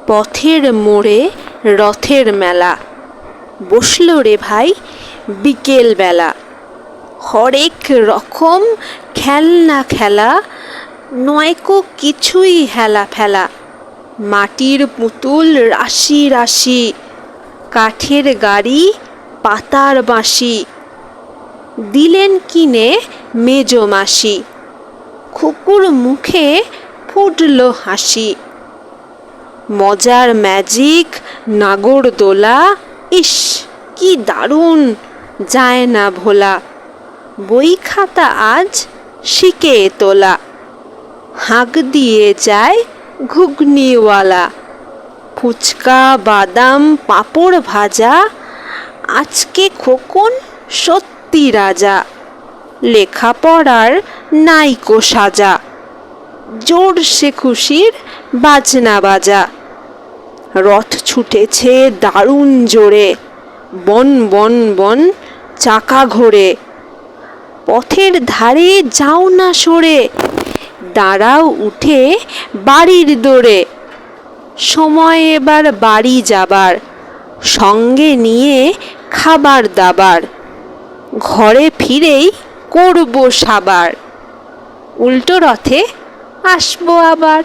পথের মোড়ে রথের মেলা, বসল রে ভাই বিকেল বেলা। হরেক রকম খেলনা খেলা, নয়কো কিছুই হেলা ফেলা। মাটির পুতুল রাশি রাশি, কাঠের গাড়ি পাতার বাঁশি। দিলেন কিনে মেজো মাসি, খুকুর মুখে ফুটল হাসি। মজার ম্যাজিক নাগরদোলা, ইস কি দারুণ যায় না ভোলা। বই খাতা আজ শিকে তোলা, হাঁক দিয়ে যায় ঘুগনিওয়ালা। ফুচকা বাদাম পাঁপড় ভাজা, আজকে খোকন সত্যি রাজা। লেখাপড়ার নাইকো সাজা, জোরসে খুশির বাজনা বাজা। রথ ছুটেছে দারুণ জোরে, বন বন বন চাকা ঘোরে। পথের ধারে যাও না সরে, দাঁড়াও উঠে বাড়ির দোরে। সময় এবার বাড়ি যাবার, সঙ্গে নিয়ে খাবার দাবার। ঘরে ফিরেই করব সাবার, উল্টো রথে আসবো আবার।